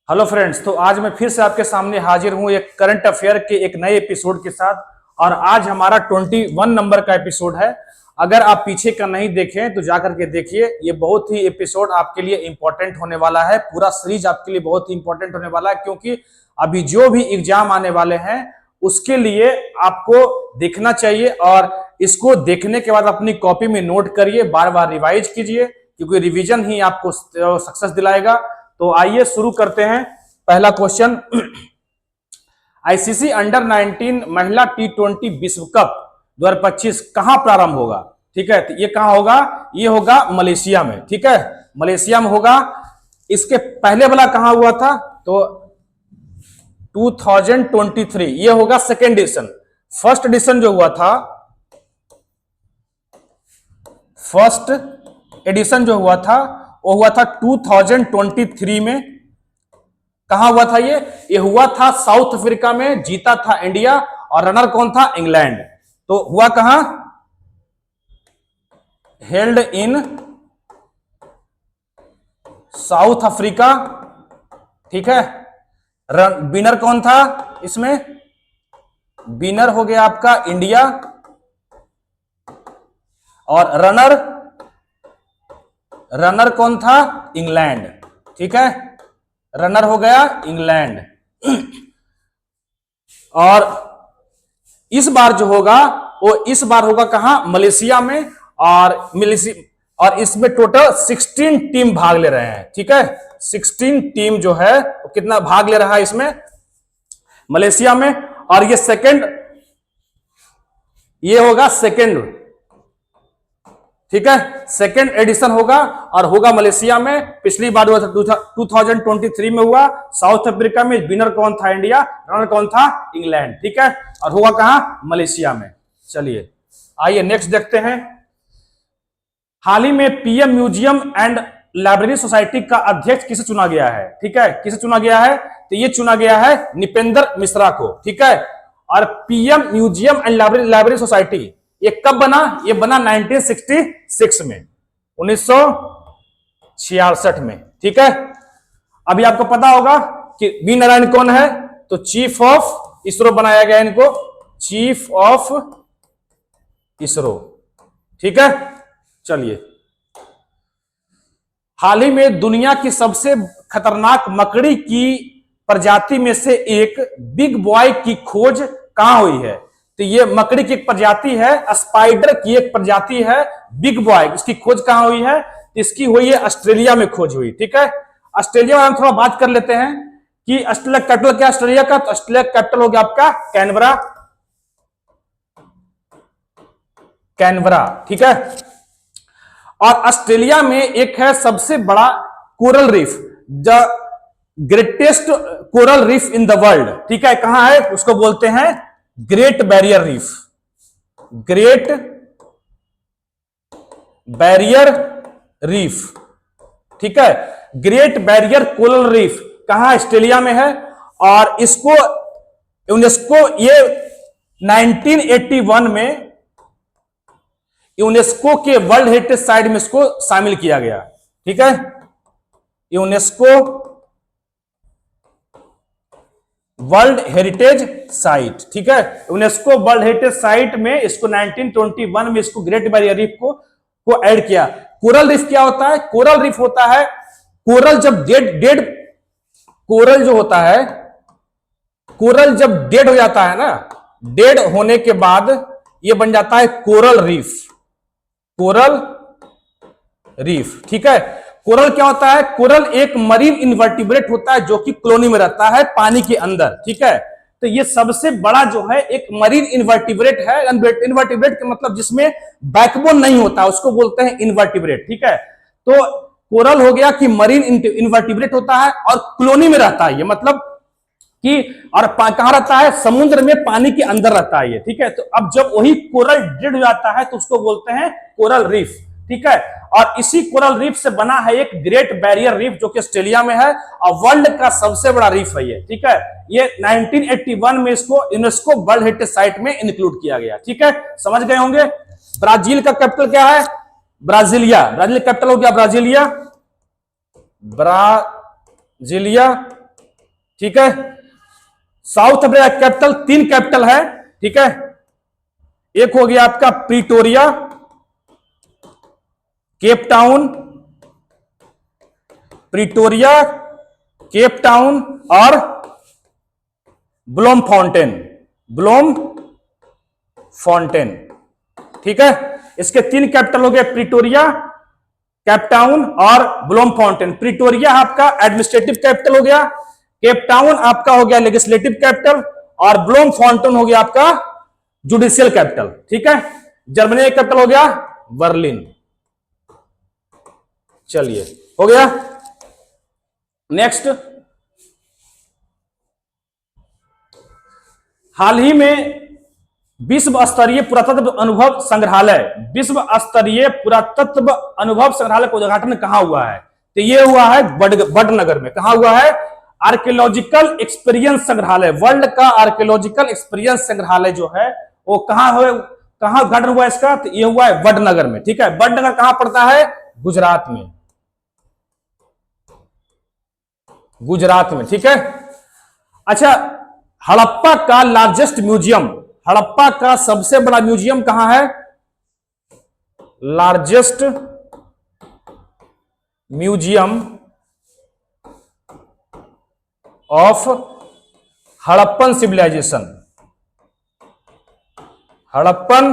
Hello friends, तो आज मैं फिर से आपके सामने हाजिर हूं एक करंट अफेयर के एक नए एपिसोड के साथ। और आज हमारा 21 नंबर का एपिसोड है। अगर आप पीछे का नहीं देखें तो जाकर के देखिए, ये बहुत ही एपिसोड आपके लिए इंपॉर्टेंट होने वाला है। पूरा सीरीज आपके लिए बहुत ही इंपॉर्टेंट होने वाला है, क्योंकि अभी जो भी एग्जाम आने वाले हैं उसके लिए आपको देखना चाहिए। और इसको देखने के बाद अपनी कॉपी में नोट करिए, बार बार रिवाइज कीजिए, क्योंकि रिवीजन ही आपको सक्सेस दिलाएगा। तो आइए शुरू करते हैं। पहला क्वेश्चन, आईसीसी अंडर 19 महिला T20 विश्व कप 2025 कहां प्रारंभ होगा? ठीक है, तो ये कहां होगा? ये होगा मलेशिया में। ठीक है, मलेशिया में होगा। इसके पहले वाला कहां हुआ था? तो 2023 ये होगा सेकेंड एडिशन। फर्स्ट एडिशन जो हुआ था, फर्स्ट एडिशन जो हुआ था वो हुआ था 2023 में। कहां हुआ था? ये हुआ था साउथ अफ्रीका में। जीता था इंडिया और रनर कौन था? इंग्लैंड। तो हुआ कहां? Held in south Africa. ठीक है, विनर कौन था इसमें? विनर हो गया आपका इंडिया, और रनर कौन था? इंग्लैंड। ठीक है, रनर हो गया इंग्लैंड। और इस बार जो होगा वो इस बार होगा कहां? मलेशिया में। और इसमें टोटल 16 टीम भाग ले रहे हैं। ठीक है, 16 टीम जो है कितना भाग ले रहा है इसमें? मलेशिया में। और ये होगा सेकेंड। ठीक है, सेकेंड एडिशन होगा और होगा मलेशिया में। पिछली बार हुआ था 2023 में हुआ साउथ अफ्रीका में। विनर कौन था? इंडिया। रनर कौन था? इंग्लैंड। ठीक है, और हुआ कहां? मलेशिया में। चलिए आइए नेक्स्ट देखते हैं। हाल ही में PM museum and library society का अध्यक्ष किसे चुना गया है? ठीक है, किसे चुना गया है? तो ये चुना गया है निपेंद्र मिश्रा को। ठीक है, और PM museum and library society ये कब बना? ये बना 1966 में, 1966 में। ठीक है, अभी आपको पता होगा कि वी नारायण कौन है? तो चीफ ऑफ इसरो बनाया गया इनको, चीफ ऑफ इसरो। ठीक है, चलिए हाल ही में दुनिया की सबसे खतरनाक मकड़ी की प्रजाति में से एक बिग बॉय की खोज कहां हुई है? तो ये मकड़ी की एक प्रजाति है, स्पाइडर की एक प्रजाति है बिग बॉय। इसकी खोज कहां हुई है? इसकी हुई है ऑस्ट्रेलिया में खोज हुई। ठीक है, ऑस्ट्रेलिया में हम थोड़ा बात कर लेते हैं कि ऑस्ट्रेलिया कैपिटल क्या ऑस्ट्रेलिया का? तो ऑस्ट्रेलिया कैपिटल हो गया आपका कैनबरा। कैनबरा। ठीक है, और ऑस्ट्रेलिया में एक है सबसे बड़ा coral reef, the greatest coral reef in the world. ठीक है, कहां है? उसको बोलते हैं great barrier reef. Great barrier reef. ठीक है, ग्रेट बैरियर कोरल रीफ कहां? ऑस्ट्रेलिया में है। और इसको यूनेस्को ये 1981 में यूनेस्को के वर्ल्ड हेरिटेज साइट में इसको शामिल किया गया। ठीक है, यूनेस्को वर्ल्ड हेरिटेज साइट। ठीक है, यूनेस्को वर्ल्ड हेरिटेज साइट में इसको 1921 में इसको ग्रेट बैरियर रीफ को ऐड किया। कोरल रीफ क्या होता है? कोरल रीफ होता है कोरल जब डेड कोरल जो होता है, कोरल जब डेड हो जाता है ना, डेड होने के बाद ये बन जाता है कोरल रीफ। Coral reef. ठीक है, कोरल क्या होता है? कोरल एक मरीन इन्वर्टिब्रेट होता है जो कि कॉलोनी में रहता है पानी के अंदर। ठीक है, तो ये सबसे बड़ा जो है एक मरीन इन्वर्टिब्रेट है। इन्वर्टिब्रेट का मतलब जिसमें बैकबोन नहीं होता उसको बोलते हैं इन्वर्टिब्रेट। ठीक है, तो कोरल हो गया कि मरीन इन्वर्टिब्रेट होता है और कॉलोनी में रहता है। ये मतलब कि और कहां रहता है? समुद्र में पानी के अंदर रहता है ये। ठीक है, तो अब जब वही कोरल डेड हो जाता है तो उसको बोलते हैं कोरल रीफ। ठीक है, और इसी कोरल रीफ से बना है एक ग्रेट बैरियर रीफ जो कि ऑस्ट्रेलिया में है और वर्ल्ड का सबसे बड़ा रीफ है ये। ठीक है, ये 1981 में इसको यूनेस्को वर्ल्ड हेरिटेज साइट में इंक्लूड किया गया। ठीक है, समझ गए होंगे। ब्राजील का कैपिटल क्या है? ब्राजीलिया। ब्राजील कैपिटल हो गया ब्राजीलिया। ब्राजीलिया। ठीक है। साउथ अफ्रीका कैपिटल, 3 कैपिटल है, ठीक है। एक हो गया आपका प्रीटोरिया, केप टाउन, प्रीटोरिया, केप टाउन और ब्लोम फाउंटेन, ब्लोम फाउंटेन, ठीक है। इसके 3 कैपिटल हो गए, प्रीटोरिया, केप टाउन और ब्लोम फाउंटेन। प्रीटोरिया आपका एडमिनिस्ट्रेटिव कैपिटल हो गया, केप टाउन आपका हो गया लेजिस्लेटिव कैपिटल और ब्लोम फाउंटेन हो गया आपका जुडिशियल कैपिटल, ठीक है। जर्मनी का कैपिटल हो गया बर्लिन। चलिए, हो गया। नेक्स्ट, हाल ही में विश्व स्तरीय पुरातत्व अनुभव संग्रहालय, विश्व स्तरीय पुरातत्व अनुभव संग्रहालय का उद्घाटन कहां हुआ है? तो ये हुआ है बडनगर में। कहां हुआ है? आर्कियोलॉजिकल एक्सपीरियंस संग्रहालय, वर्ल्ड का आर्कियोलॉजिकल एक्सपीरियंस संग्रहालय जो है वो कहां हुआ, कहां उद्घाटन हुआ इसका? तो ये हुआ है बडनगर में, ठीक है। बडनगर कहां पड़ता है? गुजरात में, गुजरात में, ठीक है। अच्छा, हड़प्पा का लार्जेस्ट म्यूजियम, हड़प्पा का सबसे बड़ा म्यूजियम कहां है? Largest museum of Harappan civilisation, Harappan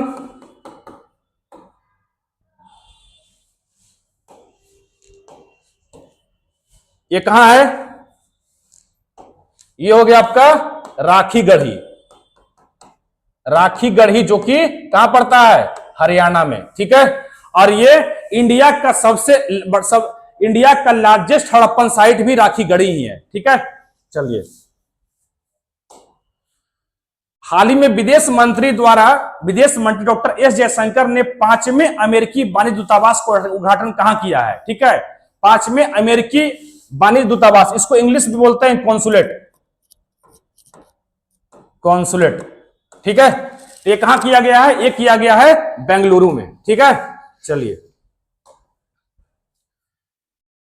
ये कहां है? ये हो गया आपका राखीगढ़ी, राखीगढ़ी जो कि कहां पड़ता है? हरियाणा में, ठीक है। और ये इंडिया का इंडिया का लार्जेस्ट हड़प्पन साइट भी राखीगढ़ी ही है, ठीक है। चलिए, हाल ही में विदेश मंत्री डॉक्टर एस जयशंकर ने 5वें अमेरिकी वाणिज्य दूतावास को उद्घाटन कहां किया है? ठीक है, 5वें अमेरिकी वाणिज्य दूतावास, इसको इंग्लिश में बोलते हैं कॉन्सुलेट, कॉन्सुलेट, ठीक है। ये कहां किया गया है? ये किया गया है बेंगलुरु में, ठीक है। चलिए,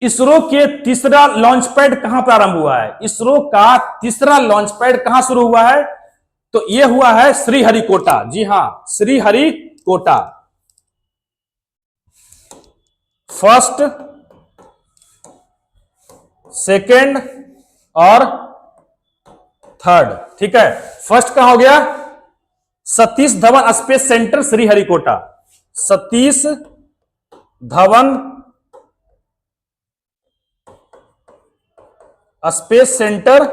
इसरो के तीसरा लॉन्च पैड कहां प्रारंभ हुआ है? इसरो का तीसरा लॉन्च पैड कहां शुरू हुआ है? तो यह हुआ है श्रीहरिकोटा, जी हां, श्रीहरिकोटा। फर्स्ट, सेकेंड और थर्ड, ठीक है। फर्स्ट कहां हो गया? Satish Dhawan space centre Sriharikota, Satish Dhawan space centre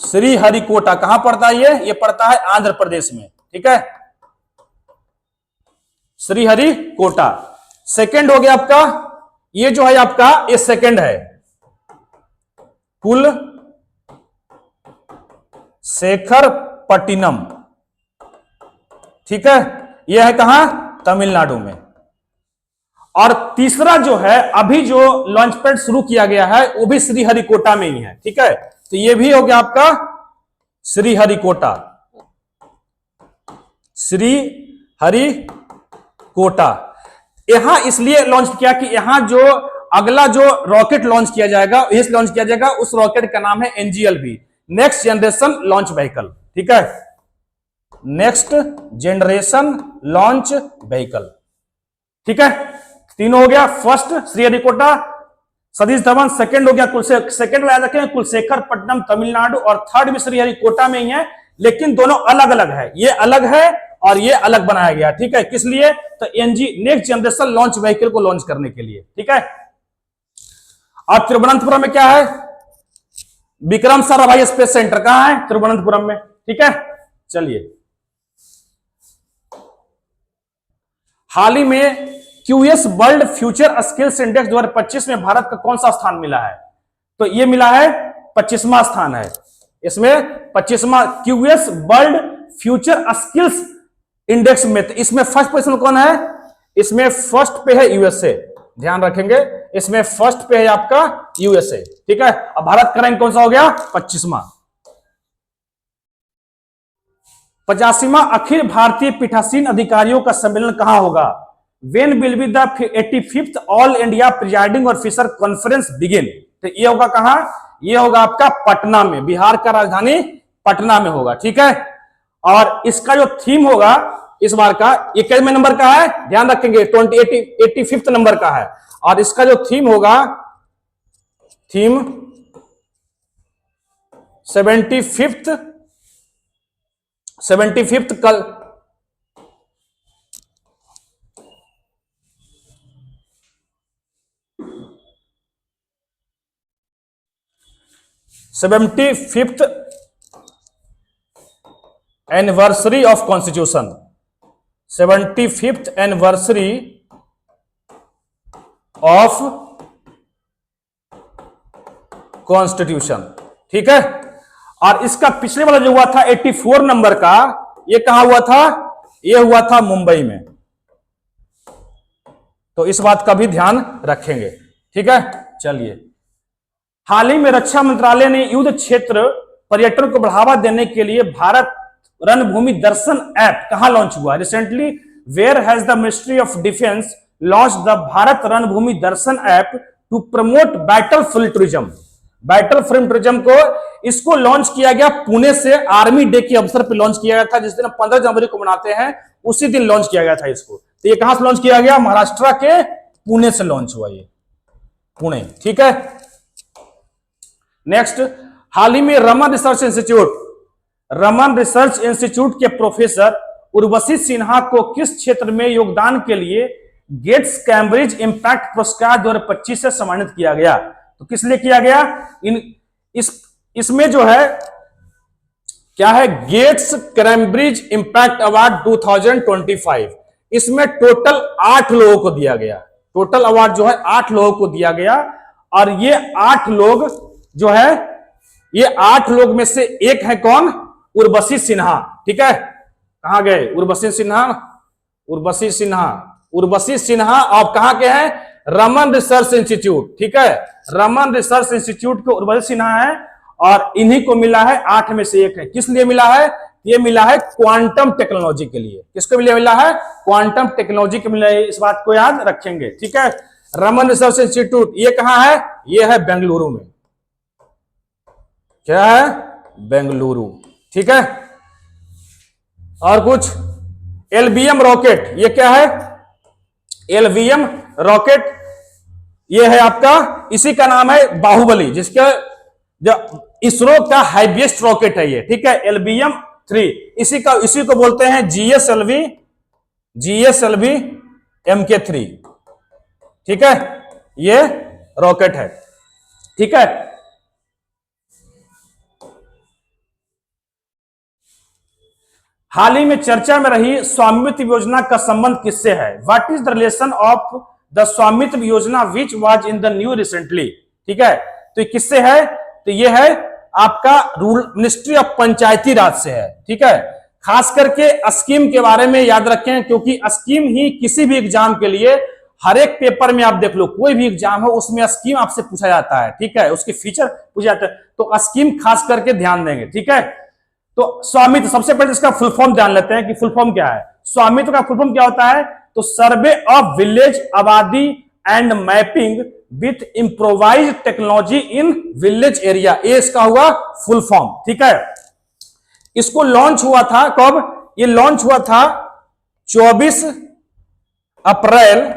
Sriharikota कहां पड़ता है? ये पड़ता है आंध्र प्रदेश में, ठीक है, श्रीहरिकोटा। सेकंड हो गया आपका, ये जो है आपका ये सेकंड है, कुल शेखरपट्टिनम, ठीक है। यह है कहां? तमिलनाडु में। और तीसरा जो है अभी जो लॉन्च पैड शुरू किया गया है वो भी श्रीहरिकोटा में ही है, ठीक है। तो ये भी हो गया आपका श्रीहरिकोटा, श्रीहरिकोटा। यहां इसलिए लॉन्च किया कि यहां जो अगला जो रॉकेट लॉन्च किया जाएगा, उस रॉकेट का नाम है एनजीएलवी, नेक्स्ट जनरेशन लॉन्च व्हीकल, ठीक है, नेक्स्ट जनरेशन लॉन्च व्हीकल, ठीक है। तीनों हो गया, फर्स्ट श्रीहरिकोटा, सतीश धवन, सेकंड हो गया सेकंड याद रखें कुलशेखरपट्टनम तमिलनाडु, और थर्ड भी श्रीहरिकोटा में ही है, लेकिन दोनों अलग अलग है, ये अलग है और ये अलग बनाया गया, ठीक है। किस लिए? तो NG next generation launch vehicle को लॉन्च करने के लिए, ठीक है। और तिरुवनंतपुरम में क्या है? विक्रम साराभाई स्पेस सेंटर कहां है? तिरुवनंतपुरम में, ठीक है। चलिए, हाल ही में QS world future skills index 2025 में भारत का कौन सा स्थान मिला है? तो ये मिला है 25वां स्थान है, इसमें 25वां QS world future skills index में। तो इसमें फर्स्ट पोजीशन कौन है? इसमें फर्स्ट पे है यूएसए, ध्यान रखेंगे, इसमें फर्स्ट पे है आपका यूएसए, ठीक है। अब भारत का रैंक कौन सा हो गया? 25वां। 85वां अखिल भारतीय पीठासीन अधिकारियों का सम्मेलन कहां होगा? When will be the 85th all India presiding officer conference begin? तो ये होगा कहां, ये होगा आपका पटना में, बिहार का राजधानी पटना में होगा। ठीक है, और इसका जो थीम होगा इस बार का, ये कितने नंबर का है ध्यान रखेंगे, 85th नंबर का है। और इसका जो थीम होगा, थीम 75th कल 75th anniversary of constitution, 75th anniversary of constitution. ठीक है, और इसका पिछले वाला जो हुआ था 84 नंबर का, ये कहां हुआ था, ये हुआ था मुंबई में। तो इस बात का भी ध्यान रखेंगे। ठीक है, चलिए, हाल ही में रक्षा मंत्रालय ने युद्ध क्षेत्र पर्यटन को बढ़ावा देने के लिए भारत रणभूमि दर्शन ऐप कहां लॉन्च हुआ? Recently where has the ministry of defence launch the Bharat Ranbhoomi Darshan app to promote battlefield tourism. Battlefield tourism को इसको लॉन्च किया गया पुणे से, आर्मी डे के अवसर पर लॉन्च किया गया था, जिस दिन 15 जनवरी को मनाते हैं उसी दिन लॉन्च किया गया था इसको। तो ये कहां से लॉन्च किया गया? महाराष्ट्र के पुणे से लॉन्च हुआ, ये पुणे। ठीक है, नेक्स्ट, हाल ही में रमन रिसर्च इंस्टीट्यूट के प्रोफेसर उर्वशी सिन्हा को किस क्षेत्र में योगदान के लिए गेट्स कैम्ब्रिज इंपैक्ट पुरस्कार 2025 से सम्मानित किया गया? तो किस लिए किया गया? इसमें जो है क्या है, गेट्स कैम्ब्रिज इंपैक्ट अवार्ड 2025। इसमें टोटल 8 लोगों को दिया गया, टोटल अवार्ड जो है 8 लोगों को दिया गया। और ये 8 लोग जो है, ये 8 लोग में से एक है कौन? उर्वशी सिन्हा। ठीक है, कहां गए उर्वशी सिन्हा आप कहां के हैं? Raman research institute. ठीक है, रमन रिसर्च इंस्टीट्यूट को उर्वशी सिन्हा है, और इन्हीं को मिला है 8 में से एक है। किस लिए मिला है? ये मिला है क्वांटम टेक्नोलॉजी के लिए। किसको मिला है? क्वांटम टेक्नोलॉजी के मिला है, इस बात को याद रखेंगे। ठीक है, रमन रिसर्च इंस्टीट्यूट ये कहां है? ये है बेंगलुरु में। क्या है? बेंगलुरु। ठीक है, और कुछ? एलवीएम रॉकेट, ये क्या है? एलवीएम रॉकेट ये है आपका, इसी का नाम है बाहुबली, जिसका इसरो का हाईएस्ट रॉकेट है ये। ठीक है, LVM-3, इसी को बोलते हैं GSLV MK3। ठीक है, ये रॉकेट है। ठीक है, हाल ही में चर्चा में रही स्वामित्व योजना का संबंध किससे है? What is the relation of the स्वामित्व योजना which was in the new recently? ठीक है, तो ये किससे है? तो ये है आपका मिनिस्ट्री ऑफ पंचायती राज से है। ठीक है, खास करके स्कीम के बारे में याद रखें, क्योंकि स्कीम ही किसी भी एग्जाम के लिए, हर एक पेपर में आप देख लो, कोई भी एग्जाम हो उसमें स्कीम आपसे पूछा जाता है। ठीक है, उसके फीचर पूछे जाते हैं, तो स्कीम खास करके ध्यान देंगे। ठीक है, तो स्वामित्व, सबसे पहले इसका फुल फॉर्म जान लेते हैं कि फुल फॉर्म क्या है। स्वामित्व का फुल फॉर्म क्या होता है? तो सर्वे ऑफ विलेज आबादी and mapping with improvise technology in village area, ये इसका हुआ फुल फॉर्म। ठीक है, इसको लॉन्च हुआ था कब? ये लॉन्च हुआ था 24 अप्रैल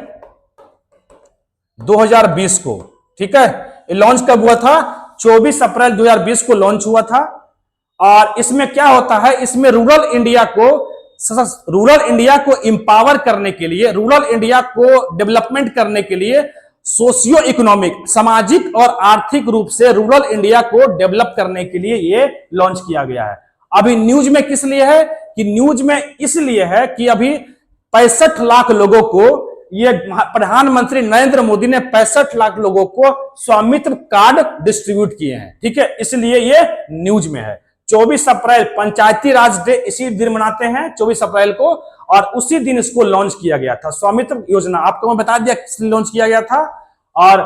2020 को। ठीक है, ये लॉन्च कब हुआ था? 24 अप्रैल 2020 को लॉन्च हुआ था। और इसमें क्या होता है? इसमें रूरल इंडिया को इंपावर करने के लिए, रूरल इंडिया को डेवलपमेंट करने के लिए, सोशियो इकोनॉमिक, सामाजिक और आर्थिक रूप से रूरल इंडिया को डेवलप करने के लिए ये लॉन्च किया गया है। अभी न्यूज में किस लिए है? कि न्यूज में इसलिए है कि अभी 65 लाख लोगों को, ये प्रधानमंत्री नरेंद्र मोदी ने 65 लाख लोगों को स्वामित्व कार्ड डिस्ट्रीब्यूट किए हैं। ठीक है, इसलिए ये न्यूज में है। 24 अप्रैल पंचायती राज डे इसी दिन मनाते हैं 24 अप्रैल को, और उसी दिन इसको लॉन्च किया गया था स्वामित्व योजना। आपको मैं बता दिया किस लिए लॉन्च किया गया था और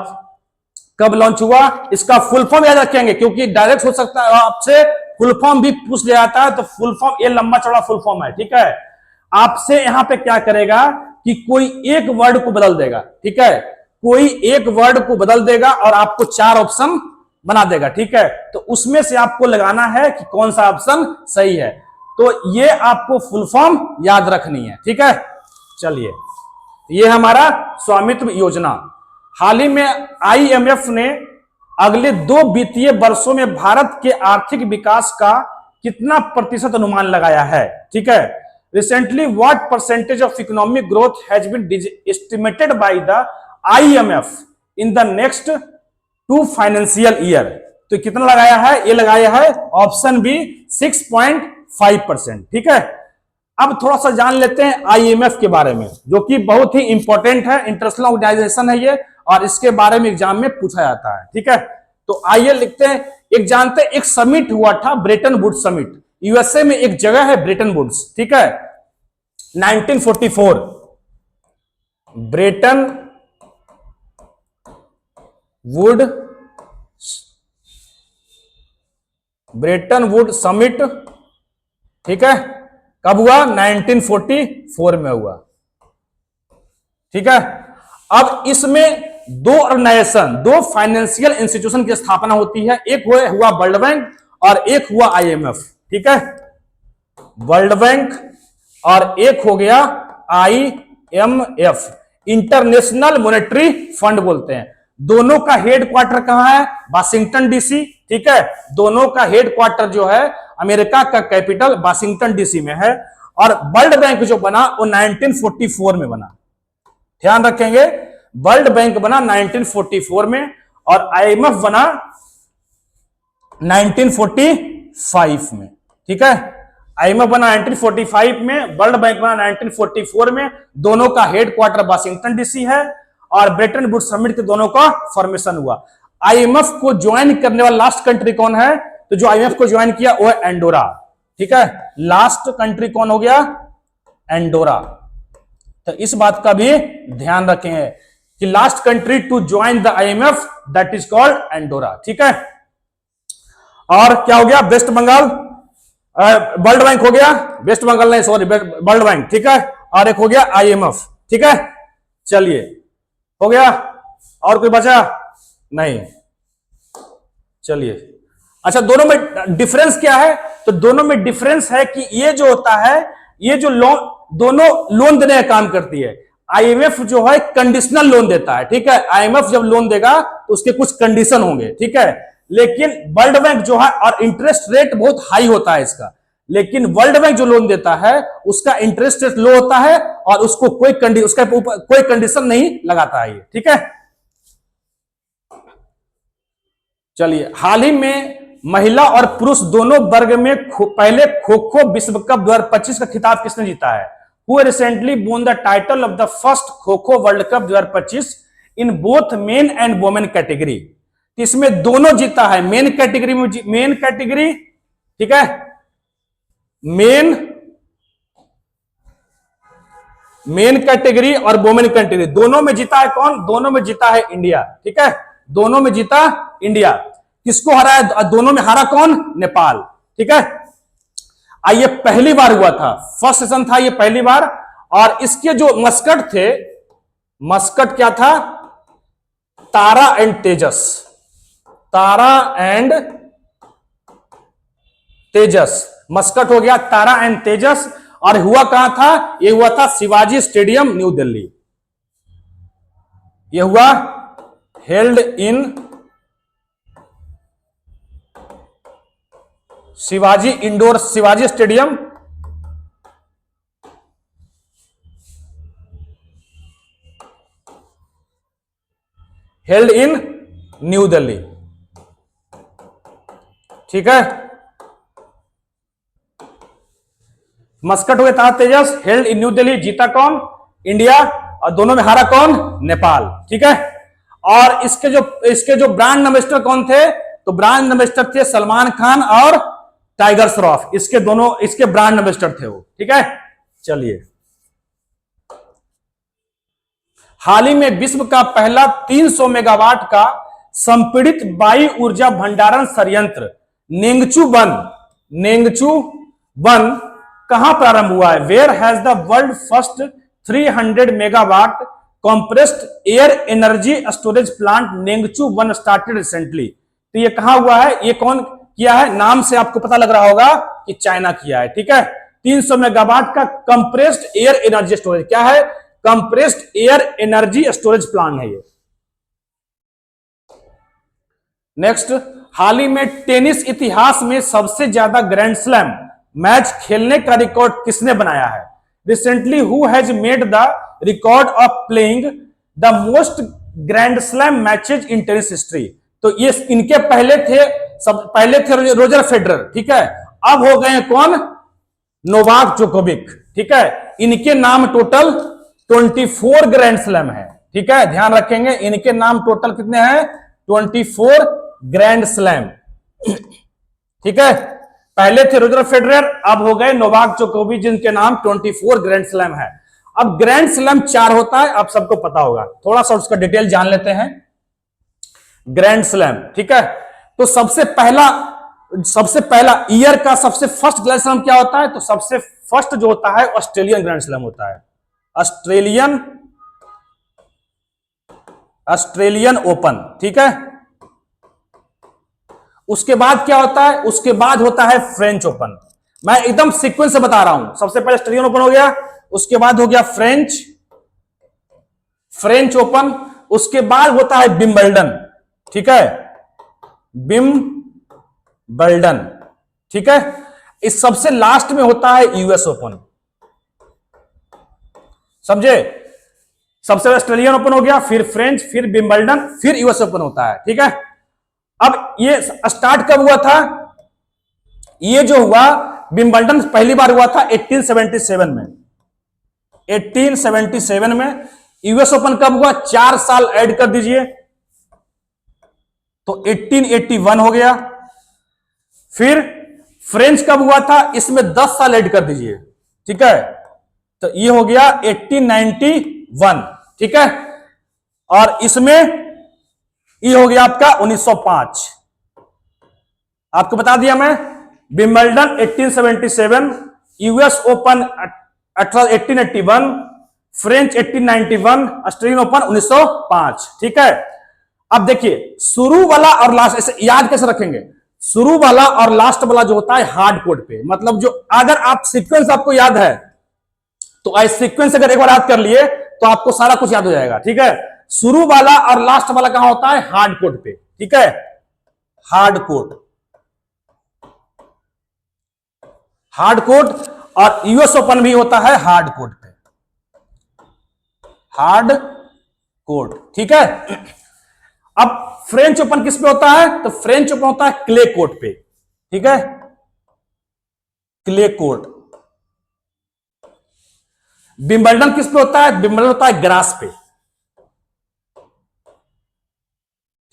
कब लॉन्च हुआ। इसका फुल फॉर्म याद रखेंगे, क्योंकि डायरेक्ट हो सकता है आपसे फुल फॉर्म भी पूछ लिया जाता है, तो फुल फॉर्म, ये लंबा चौड़ा फुल फॉर्म है। ठीक है, आपसे यहां पे क्या करेगा कि कोई एक वर्ड को बदल देगा। ठीक है, कोई एक वर्ड को बदल देगा और आपको 4 ऑप्शन बना देगा, ठीक है। तो उसमें से आपको लगाना है कि कौन सा ऑप्शन सही है। तो ये आपको फुल फॉर्म याद रखनी है, ठीक है। चलिए, ये हमारा स्वामित्व योजना। हाल ही में IMF ने अगले 2 वित्तीय वर्षों में भारत के आर्थिक विकास का कितना प्रतिशत अनुमान लगाया है, ठीक है। Recently what percentage of economic growth has been estimated by the IMF in the next 2 financial year. तो कितना लगाया है? ये लगाया है ऑप्शन बी 6.5%, ठीक है। अब थोड़ा सा जान लेते हैं IMF के बारे में, जो कि बहुत ही इंपॉर्टेंट है, इंटरनेशनल ऑर्गेनाइजेशन है ये, और इसके बारे में एग्जाम में पूछा जाता है, ठीक है। तो आइए लिखते हैं। एक जानते हैं, एक समिट हुआ था, ब्रेटन वुड्स समिट। USA में एक जगह है ब्रेटन वुड्स, ठीक है। 1944 ब्रेटन वुड समिट, ठीक है। कब हुआ? 1944 में हुआ, ठीक है। अब इसमें 2 ऑर्गेनाइजेशन, 2 फाइनेंशियल इंस्टीट्यूशन की स्थापना होती है। एक हुआ वर्ल्ड बैंक और एक हुआ IMF, ठीक है। वर्ल्ड बैंक और एक हो गया IMF, इंटरनेशनल मॉनेटरी फंड बोलते हैं। दोनों का हेडक्वार्टर कहां है? वाशिंगटन DC, ठीक है। दोनों का हेडक्वार्टर जो है अमेरिका का कैपिटल वाशिंगटन DC में है। और वर्ल्ड बैंक जो बना वो 1944 में बना, ध्यान रखेंगे। वर्ल्ड बैंक बना 1944 में और IMF बना 1945 में, ठीक है। IMF बना 1945 में, वर्ल्ड बैंक बना 1944 में। दोनों का हेडक्वार्टर वाशिंगटन DC है और ब्रेटन वुड्स समिट के दोनों का फॉर्मेशन हुआ। IMF को ज्वाइन करने वाला लास्ट कंट्री कौन है? तो जो IMF को ज्वाइन किया वो है एंडोरा, ठीक है। लास्ट कंट्री कौन हो गया? एंडोरा। तो इस बात का भी ध्यान रखें कि last country to join the IMF that is called Andorra, ठीक है। और क्या हो गया? वेस्ट बंगाल, वर्ल्ड बैंक हो गया, वेस्ट बंगाल नहीं, सॉरी, वर्ल्ड बैंक, ठीक है। और एक हो गया IMF, ठीक है। चलिए, हो गया। और कोई बचा? नहीं। चलिए, अच्छा, दोनों में डिफरेंस क्या है? तो दोनों में डिफरेंस है कि ये जो होता है, ये जो लोन, दोनों लोन देने का काम करती है। IMF जो है कंडीशनल लोन देता है, ठीक है। IMF जब लोन देगा तो उसके कुछ कंडीशन होंगे, ठीक है। लेकिन वर्ल्ड बैंक जो है, और इंटरेस्ट रेट बहुत हाई होता है इसका, लेकिन वर्ल्ड बैंक जो लोन देता है उसका इंटरेस्ट रेट लो होता है और उसको उसका कोई कंडीशन नहीं लगाता है ये, ठीक है। चलिए, हाल ही में महिला और पुरुष दोनों वर्ग में पहले खो खो विश्व कप 2025 का खिताब किसने जीता है? Who recently won the title of the first kho kho world cup 2025 in both men and women category? इसमें दोनों जीता है, मेन कैटेगरी में, मेन कैटेगरी, ठीक है, मेन कैटेगरी और वोमेन कैटेगरी, दोनों में जीता है कौन? दोनों में जीता है इंडिया, ठीक है। दोनों में जीता इंडिया। किसको हरा है? दोनों में हारा कौन? नेपाल, ठीक है। ये पहली बार हुआ था, फर्स्ट सेशन था ये पहली बार। और इसके जो मस्कट थे, मस्कट क्या था? Tara and Tejas, Tara and Tejas, mascot हो गया तारा एंड तेजस। और हुआ कहां था? ये हुआ था शिवाजी स्टेडियम, न्यू दिल्ली। ये हुआ held in Shivaji indoor, Shivaji stadium, held in new Delhi, ठीक है। मस्कट हुए था तेजस, हेल्ड इन न्यू दिल्ली। जीता कौन? इंडिया। और दोनों में हारा कौन? नेपाल, ठीक है। और इसके जो ब्रांड एम्बेसडर कौन थे? तो ब्रांड एम्बेसडर थे सलमान खान और टाइगर श्रॉफ, इसके ब्रांड एम्बेसडर थे वो, ठीक है। चलिए, हाल ही में विश्व का पहला 300 मेगावाट का संपीड़ित वायु ऊर्जा भंडारण संयंत्र नेंगचू वन कहां प्रारंभ हुआ है? Where has the world first 300 megawatt compressed air energy storage plant Nengchu 1 started recently. तो ये कहां हुआ है, ये कौन किया है, नाम से आपको पता लग रहा होगा कि चाइना किया है। ठीक है, 300 मेगावाट का कंप्रेस्ड एयर एनर्जी स्टोरेज, क्या है, compressed air energy storage plant है ये। नेक्स्ट, हाल ही में टेनिस इतिहास में सबसे ज्यादा ग्रैंड स्लैम मैच खेलने का रिकॉर्ड किसने बनाया है? Recently who has made the record of playing the most grand slam matches in tennis history. तो ये इनके पहले थे रोजर फेडरर, ठीक है, अब हो गए हैं कौन, नोवाक जोकोविक। ठीक है, इनके नाम टोटल 24 ग्रैंड स्लैम है। ठीक है, ध्यान रखेंगे, इनके नाम टोटल कितने हैं, 24 ग्रैंड स्लैम। ठीक है, पहले थे रोजर फेडरर, अब हो गए नोवाक जोकोविच, जिनके नाम 24 ग्रैंड स्लैम है। अब ग्रैंड स्लैम 4 होता है, आप सबको पता होगा, थोड़ा सा उसका डिटेल जान लेते हैं। ग्रैंड स्लैम, ठीक है, तो सबसे पहला ईयर का सबसे फर्स्ट ग्रैंड स्लैम क्या होता है, तो सबसे फर्स्ट जो होता है ऑस्ट्रेलियन ग्रैंड स्लैम होता है, ऑस्ट्रेलियन ओपन। ठीक है, उसके बाद क्या होता है, उसके बाद होता है फ्रेंच ओपन। मैं एकदम सीक्वेंस से बता रहा हूं, सबसे पहले ऑस्ट्रेलियन ओपन हो गया, उसके बाद हो गया फ्रेंच ओपन, उसके बाद होता है विंबलडन। ठीक है, विंबलडन। ठीक है, इस सबसे लास्ट में होता है यूएस ओपन। समझे, सबसे ऑस्ट्रेलियन ओपन हो गया, फिर फ्रेंच, फिर विंबलडन, फिर यूएस ओपन होता है। ठीक है, अब ये स्टार्ट कब हुआ था, ये जो हुआ विंबलडन पहली बार हुआ था 1877 में, 1877 में। यूएस ओपन कब हुआ, 4 साल ऐड कर दीजिए तो 1881 हो गया। फिर फ्रेंच कब हुआ था, इसमें 10 साल ऐड कर दीजिए, ठीक है, तो ये हो गया 1891। ठीक है, और इसमें ये हो गया आपका 1905। आपको बता दिया मैं, Wimbledon 1877, US open 1881, French 1891, Australian open 1905। ठीक है, अब देखिए शुरू वाला और लास्ट ऐसे याद कैसे रखेंगे, शुरू वाला और लास्ट वाला जो होता है हार्ड कोड पे, मतलब जो अगर आप सीक्वेंस आपको याद है तो आज सीक्वेंस अगर एक बार याद कर लिए तो आपको सारा कुछ याद हो जाएगा। ठीक है, शुरू वाला और लास्ट वाला कहां होता है, हार्ड कोड पे। ठीक है, हार्ड कोड और यूएस ओपन भी होता है हार्ड कोड पे, हार्ड कोड। ठीक है, अब फ्रेंच ओपन किस पे होता है, तो फ्रेंच ओपन होता है क्ले कोर्ट पे। ठीक है, क्ले कोर्ट। विंबलडन किस पे होता है, विंबलडन होता है ग्रास पे।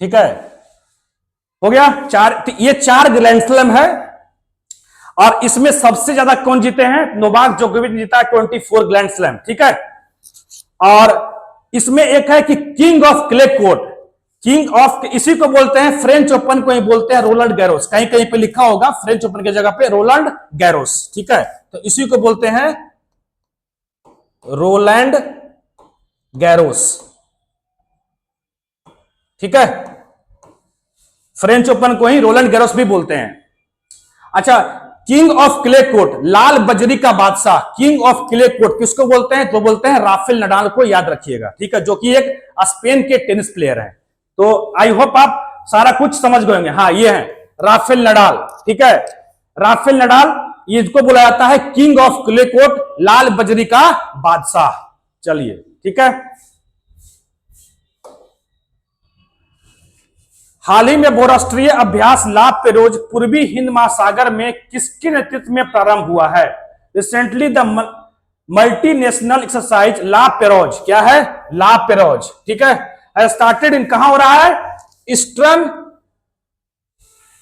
ठीक है, हो गया 4, ये 4 ग्रैंड स्लैम है और इसमें सबसे ज्यादा कौन जीते हैं, नोवाक जोकोविच जीता है 24 ग्रैंड स्लैम। ठीक है, और इसमें एक है कि king of clay court, king of, इसी को बोलते हैं फ्रेंच ओपन को ही बोलते हैं रोलैंड गैरोस, कहीं कहीं पे लिखा होगा फ्रेंच ओपन की जगह पे रोलैंड गैरोस। ठीक है, तो इसी को बोलते हैं रोलैंड गैरोस। ठीक है, फ्रेंच ओपन को ही रोलैंड गैरोस भी बोलते हैं। अच्छा, किंग ऑफ क्ले कोर्ट, लाल बजरी का बादशाह, किंग ऑफ क्ले कोर्ट किसको बोलते हैं, तो बोलते हैं राफेल नडाल को, याद रखिएगा। ठीक है, जो कि एक स्पेन के टेनिस प्लेयर हैं। तो आई होप आप सारा कुछ समझ गए होंगे। हाँ, ये है राफेल नडाल। ठीक है, राफेल नडाल, ये इसको बोला जाता है किंग ऑफ क्ले कोर्ट, लाल बजरी का बादशाह। चलिए, ठीक है, हाल ही में बहुराष्ट्रीय अभ्यास ला पेरोज पूर्वी हिंद महासागर में किसके नेतृत्व में प्रारंभ हुआ है? Recently the multinational exercise La Perouse, क्या है, ला पेरोज। ठीक है, स्टार्टेड इन, कहां हो रहा है, ईस्टर्न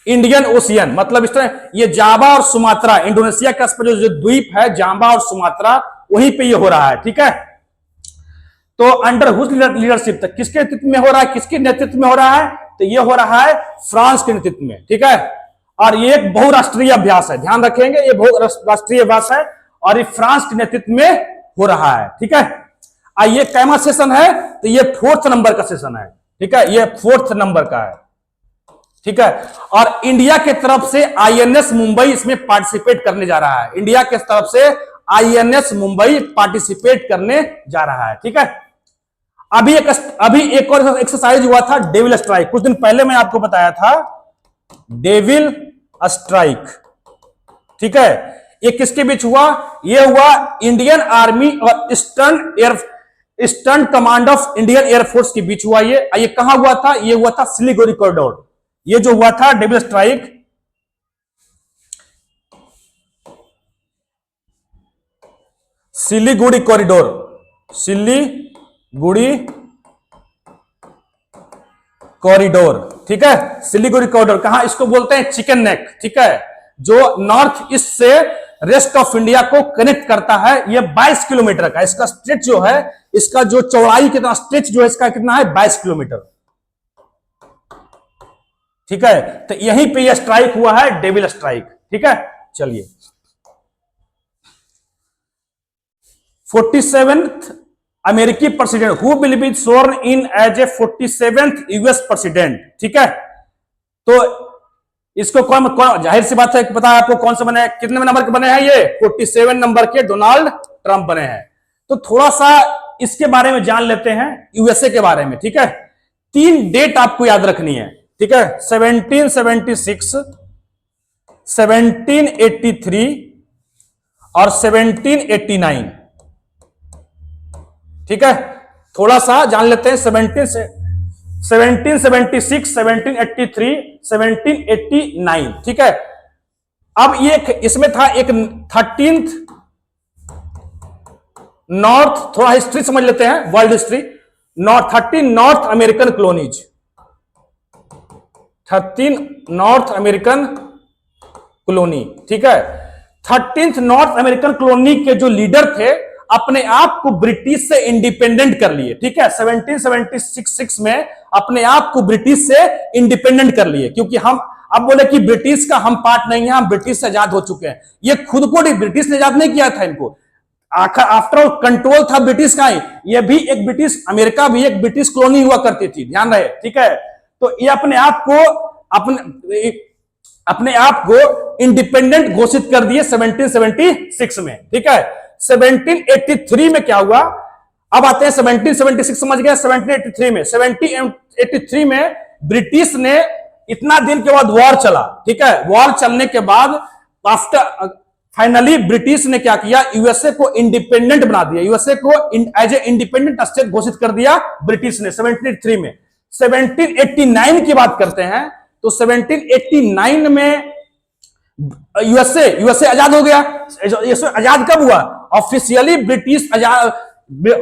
इंडियन ओशियन, मतलब इस तरह ये जावा और सुमात्रा, इंडोनेशिया का जो द्वीप है जावा और सुमात्रा, वहीं पे ये हो रहा है। ठीक है, तो अंडर हुज लीडरशिप तक, किसके नेतृत्व में हो रहा है, किसके नेतृत्व में हो रहा है, तो ये हो रहा है फ्रांस के नेतृत्व में। ठीक है, और ये एक बहुराष्ट्रीय अभ्यास है, ध्यान रखेंगे, ये बहुराष्ट्रीय अभ्यास है और ये फ्रांस के नेतृत्व में हो रहा है। ठीक है, ये कैमा सेशन है, तो ये 4th नंबर का सेशन है, ठीक है, ये 4th नंबर का है, ठीक है। और इंडिया के तरफ से आईएनएस मुंबई इसमें पार्टिसिपेट करने जा रहा है, इंडिया के तरफ से आईएनएस मुंबई पार्टिसिपेट करने जा रहा है, ठीक है। अभी एक और एक्सरसाइज हुआ था डेविल स्ट्राइक, कुछ दिन पहले मैं आपको बताया था डेविल स्ट्राइक, ठीक है। ये किसके बीच हुआ? ये हुआ इंडियन आर्मी और eastern command of Indian air force के बीच हुआ। ये कहां हुआ था? ये हुआ था सिलीगुड़ी कॉरिडोर। ये जो हुआ था devil strike, Siliguri corridor, Siliguri corridor, ठीक है। सिलीगुड़ी कॉरिडोर कहां? इसको बोलते हैं चिकन नेक, ठीक है, जो नॉर्थ ईस्ट से रेस्ट ऑफ इंडिया को कनेक्ट करता है। ये 22 किलोमीटर का इसका स्ट्रेच जो है, इसका जो चौड़ाई कितना, स्ट्रेच जो है इसका कितना है? 22 किलोमीटर, ठीक है। तो यहीं पे ये स्ट्राइक हुआ है, डेविल स्ट्राइक, ठीक है। चलिए 47th अमेरिकी president who will be sworn in as a 47th US president, ठीक है। तो इसको कौन जाहिर सी बात है पता है आपको कौन से बने हैं, कितने नंबर के बने हैं? ये 47 नंबर के डोनाल्ड ट्रंप बने हैं। तो थोड़ा सा इसके बारे में जान लेते हैं, यूएसए के बारे में, ठीक है। 3 डेट आपको याद रखनी है, ठीक है। 1776, 1783 और 1789, ठीक है। थोड़ा सा जान लेते हैं। 1776, 1783, 1789, ठीक है। अब ये इसमें था एक 13th नॉर्थ, थोड़ा हिस्ट्री समझ लेते हैं, world history. 13 north American colonies, 13 north American colony, ठीक है। 13th नॉर्थ अमेरिकन कॉलोनी के जो लीडर थे अपने आप को ब्रिटिश से इंडिपेंडेंट कर लिए, ठीक है। 1776 में अपने आप को ब्रिटिश से इंडिपेंडेंट कर लिए, क्योंकि हम अब बोले कि ब्रिटिश का हम पार्ट नहीं है, हम ब्रिटिश से आजाद हो चुके हैं। ये खुद को ब्रिटिश ने आजाद नहीं किया था, इनको आफ्टर ऑल कंट्रोल था ब्रिटिश का ही। ये भी एक ब्रिटिश, अमेरिका भी एक ब्रिटिश कॉलोनी हुआ करती थी, ध्यान रहे, ठीक है। तो ये अपने आप को इंडिपेंडेंट घोषित कर दिए 1776 में, ठीक है। 1783 में क्या हुआ? अब आते हैं 1776 समझ गए। 1783 में ब्रिटिश ने इतना दिन के बाद वॉर चला, ठीक है। वॉर चलने के बाद आफ्टर फाइनली ब्रिटिश ने क्या किया? यूएसए को इंडिपेंडेंट बना दिया, यूएसए को एज ए इंडिपेंडेंट स्टेट घोषित कर दिया ब्रिटिश ने 1783 में। 1789 की बात करते हैं तो 1789 में यूएसए आजाद हो गया। आजाद कब हुआ? ऑफिशियली ब्रिटिश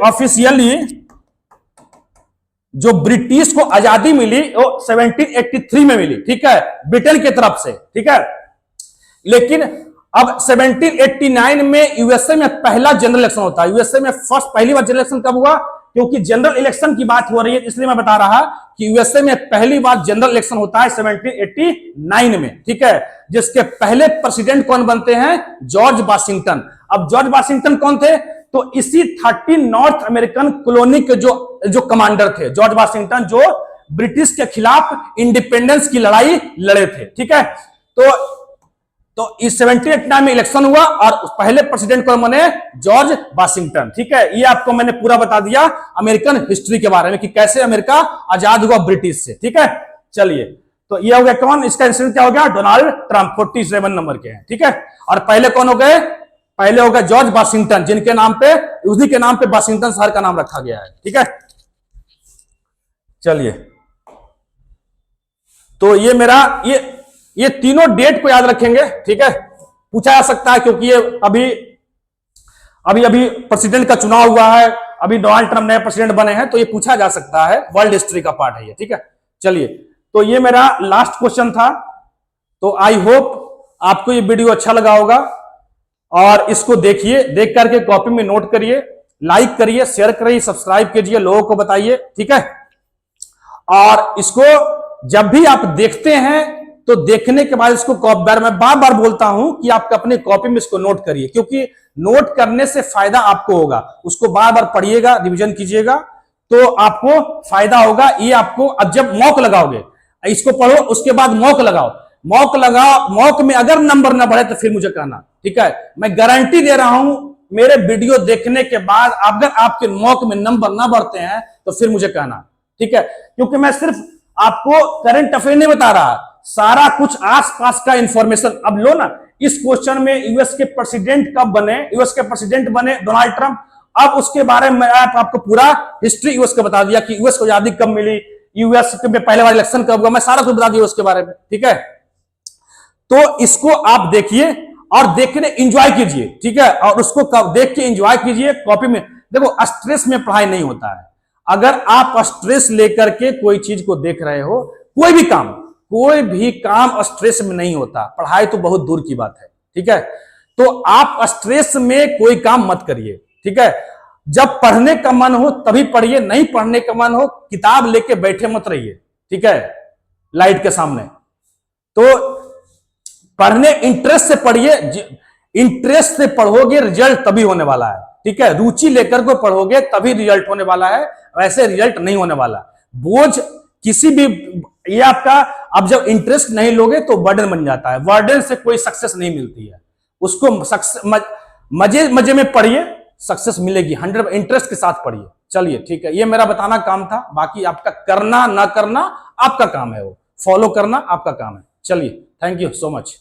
ऑफिशियली जो ब्रिटिश को आजादी मिली वो 1783 में मिली, ठीक है, ब्रिटेन की तरफ से, ठीक है। लेकिन अब 1789 में यूएसए में पहला जनरल इलेक्शन होता है। यूएसए में पहली बार जनरल इलेक्शन कब हुआ? क्योंकि जनरल इलेक्शन की बात हो रही है, इसलिए मैं बता रहा कि यूएसए में पहली बार जनरल इलेक्शन होता है 1789 में, ठीक है। जिसके पहले प्रेसिडेंट कौन बनते हैं? George Washington. अब जॉर्ज वाशिंगटन कौन थे? तो इसी 13 नॉर्थ अमेरिकन कॉलोनी के जो कमांडर थे, जॉर्ज वाशिंगटन, जो ब्रिटिश के खिलाफ इंडिपेंडेंस की लड़ाई लड़े थे, ठीक है। तो इस 1789 में इलेक्शन हुआ और पहले प्रेसिडेंट कौन बने? जॉर्ज वाशिंगटन, ठीक है। ये आपको मैंने पूरा बता दिया अमेरिकन हिस्ट्री के बारे में कि कैसे अमेरिका आजाद हुआ ब्रिटिश से, ठीक है। चलिए, तो ये हो गया कौन? इसका इंसिडेंट क्या हो गया? डोनाल्ड ट्रंप 47 नंबर के हैं, ठीक है। और पहले कौन हो गए? पहले हो गए जॉर्ज वाशिंगटन, जिनके नाम पे, उसी के नाम पे वाशिंगटन शहर का नाम रखा गया है, ठीक है। चलिए, तो ये मेरा ये तीनों डेट को याद रखेंगे, ठीक है। पूछा जा सकता है क्योंकि ये अभी प्रेसिडेंट का चुनाव हुआ है, अभी डोनाल्ड ट्रंप नए प्रेसिडेंट बने हैं, तो ये पूछा जा सकता है, वर्ल्ड हिस्ट्री का पार्ट है ये, ठीक है। चलिए, तो ये मेरा लास्ट क्वेश्चन था। तो आई होप आपको ये वीडियो अच्छा लगा होगा और इसको देखिए, देख करके कॉपी में नोट करिए, लाइक करिए, शेयर करिए, सब्सक्राइब कीजिए, लोगों को बताइए, ठीक है। और इसको जब भी आप देखते हैं तो देखने के बाद इसको बार मैं बार बार बोलता हूं कि आप अपने कॉपी में इसको नोट करिए, क्योंकि नोट करने से फायदा आपको होगा। उसको बार बार पढ़िएगा, रिवीजन कीजिएगा, तो आपको फायदा होगा। ये आपको अब जब मॉक लगाओगे, इसको पढ़ो, उसके बाद मॉक लगाओ, मॉक लगाओ, मॉक में अगर नंबर ना बढ़े तो फिर मुझे कहना, ठीक है। मैं गारंटी दे रहा हूं, मेरे वीडियो देखने के बाद अगर आपके मॉक में नंबर ना बढ़ते हैं तो फिर मुझे कहना, ठीक है। क्योंकि मैं सिर्फ आपको करंट अफेयर नहीं बता रहा, सारा कुछ आसपास का इंफॉर्मेशन। अब लो ना, इस क्वेश्चन में यूएस के प्रेसिडेंट कब बने, यूएस के प्रेसिडेंट बने डोनाल्ड ट्रंप। अब उसके बारे में आपको पूरा हिस्ट्री यूएस का बता दिया कि यूएस को आजादी कब मिली, यूएस में पहले बार इलेक्शन कब हुआ, मैं सारा कुछ बता दिया उसके बारे में, ठीक है। तो इसको आप देखिए और देखने एंजॉय कीजिए, ठीक है, और उसको देख के एंजॉय कीजिए। कॉपी में देखो, स्ट्रेस में पढ़ाई नहीं होता है। अगर आप स्ट्रेस लेकर के कोई चीज को देख रहे हो, कोई भी काम स्ट्रेस में नहीं होता, पढ़ाई तो बहुत दूर की बात है, ठीक है। तो आप स्ट्रेस में कोई काम मत करिए, ठीक है। जब पढ़ने का मन हो तभी पढ़िए, नहीं पढ़ने का मन हो किताब लेके बैठे मत रहिए, ठीक है, लाइट के सामने। तो पढ़ने इंटरेस्ट से पढ़िए, इंटरेस्ट से पढ़ोगे रिजल्ट तभी होने वाला है, ठीक है। रुचि लेकर को पढ़ोगे तभी रिजल्ट होने वाला है, वैसे रिजल्ट नहीं होने वाला। बोझ किसी भी, ये आपका, अब जब इंटरेस्ट नहीं लोगे तो बर्डन बन जाता है, बर्डन से कोई सक्सेस नहीं मिलती है। उसको मजे मजे में पढ़िए, सक्सेस मिलेगी, 100 इंटरेस्ट के साथ पढ़िए। चलिए ठीक है, ये मेरा बताना काम था, बाकी आपका करना ना करना आपका काम है, वो फॉलो करना आपका काम है। चलिए, थैंक यू सो मच।